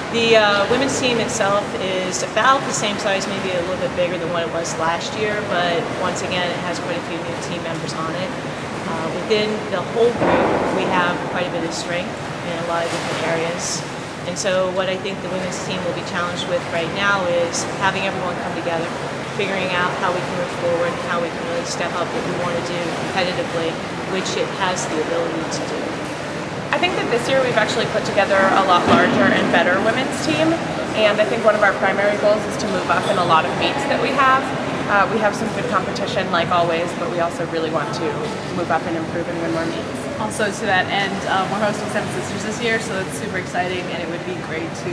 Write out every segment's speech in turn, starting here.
The women's team itself is about the same size, maybe a little bit bigger than what it was last year, but once again, it has quite a few new team members on it. Within the whole group, we have quite a bit of strength in a lot of different areas. And so what I think the women's team will be challenged with right now is having everyone come together, figuring out how we can move forward, how we can really step up what we want to do competitively, which it has the ability to do. I think that this year we've actually put together a lot larger and better women's team, and I think one of our primary goals is to move up in a lot of meets that we have. We have some good competition like always, but we also really want to move up and improve and win more meets. Also to that end, we're hosting Seven Sisters this year, so it's super exciting, and it would be great to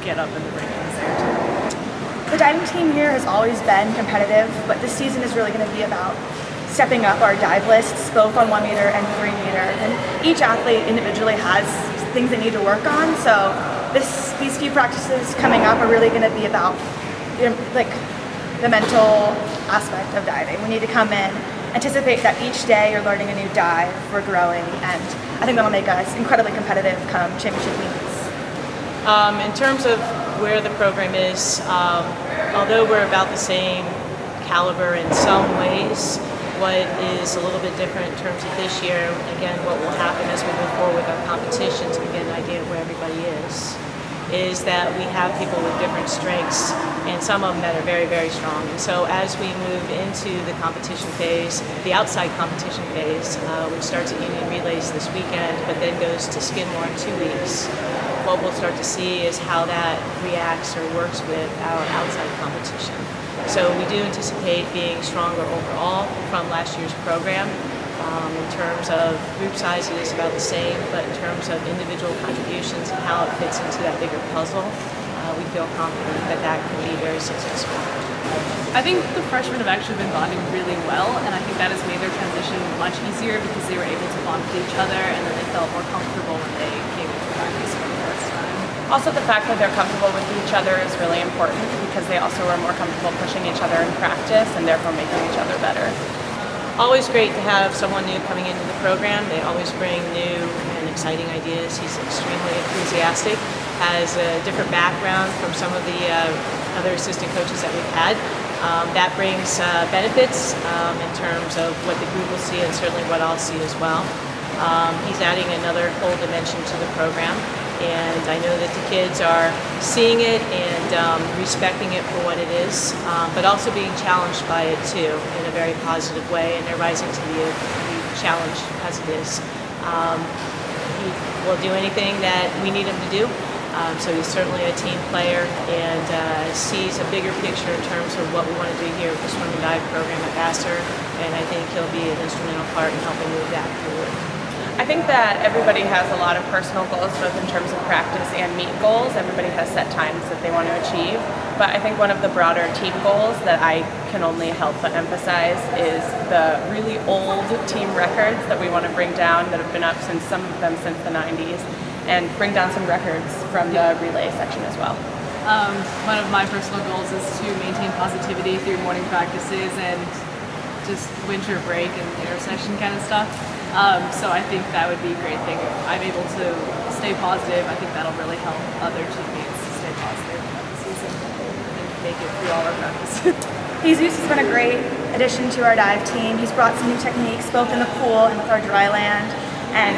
get up in the rankings there too. The diving team here has always been competitive, but this season is really going to be about stepping up our dive lists, both on 1 meter and 3 meter. And each athlete individually has things they need to work on, so these few practices coming up are really going to be about like the mental aspect of diving. We need to come in, anticipate that each day you're learning a new dive, we're growing, and I think that'll make us incredibly competitive come championship meets. In terms of where the program is, although we're about the same caliber in some ways, what is a little bit different in terms of this year, again, what will happen as we move forward with our competitions and get an idea of where everybody is that we have people with different strengths, and some of them that are very, very strong. And so as we move into the competition phase, the outside competition phase, which starts at Union Relays this weekend, but then goes to Skidmore in 2 weeks, what we'll start to see is how that reacts or works with our outside competition. So we do anticipate being stronger overall from last year's program. In terms of group size, it is about the same, but in terms of individual contributions and how it fits into that bigger puzzle, we feel confident that that can be very successful. I think the freshmen have actually been bonding really well, and I think that has made their transition much easier because they were able to bond with each other, and then they felt more comfortable when they came into practice for the first time. Also, the fact that they're comfortable with each other is really important because they also are more comfortable pushing each other in practice and therefore making each other better. Always great to have someone new coming into the program. They always bring new and exciting ideas. He's extremely enthusiastic, has a different background from some of the other assistant coaches that we've had. That brings benefits in terms of what the group will see and certainly what I'll see as well. He's adding another whole dimension to the program, and I know that the kids are seeing it and respecting it for what it is, but also being challenged by it too in a very positive way, and they're rising to the challenge as it is. He will do anything that we need him to do, so he's certainly a team player and sees a bigger picture in terms of what we want to do here with the swim and dive program at Vassar, and I think he'll be an instrumental part in helping move that forward. I think that everybody has a lot of personal goals, both in terms of practice and meet goals. Everybody has set times that they want to achieve. But I think one of the broader team goals that I can only help but emphasize is the really old team records that we want to bring down that have been up since some of them since the 90s, and bring down some records from the relay section as well. One of my personal goals is to maintain positivity through morning practices and just winter break and intersection kind of stuff. So I think that would be a great thing. If I'm able to stay positive, I think that'll really help other teammates stay positive throughout the season and make it through all our practices. Jesus has been a great addition to our dive team. He's brought some new techniques both in the pool and with our dry land, and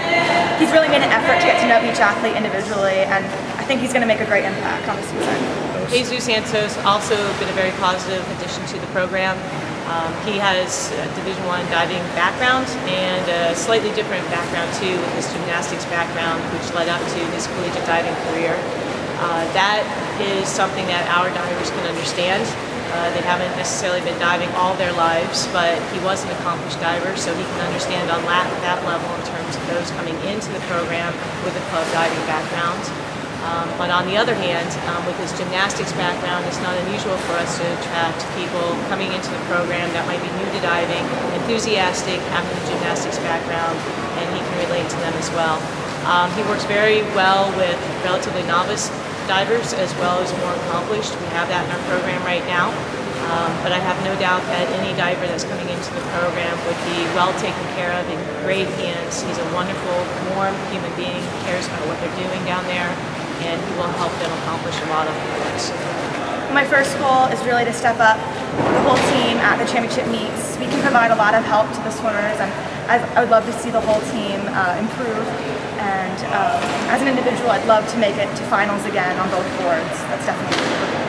he's really made an effort to get to know each athlete individually, and I think he's going to make a great impact on the season. Jesus Santos also been a very positive addition to the program. He has a Division I diving background and a slightly different background too, with his gymnastics background, which led up to his collegiate diving career. That is something that our divers can understand. They haven't necessarily been diving all their lives, but he was an accomplished diver, so he can understand on that level in terms of those coming into the program with a club diving background. But on the other hand, with his gymnastics background, it's not unusual for us to attract people coming into the program that might be new to diving, enthusiastic, having a gymnastics background, and he can relate to them as well. He works very well with relatively novice divers as well as more accomplished. We have that in our program right now. But I have no doubt that any diver that's coming into the program would be well taken care of, in great hands. He's a wonderful, warm human being, cares about what they're doing down there, and he will help them accomplish a lot of goals. My first goal is really to step up the whole team at the championship meets. We can provide a lot of help to the swimmers, and I would love to see the whole team improve. And as an individual, I'd love to make it to finals again on both boards. That's definitely the goal.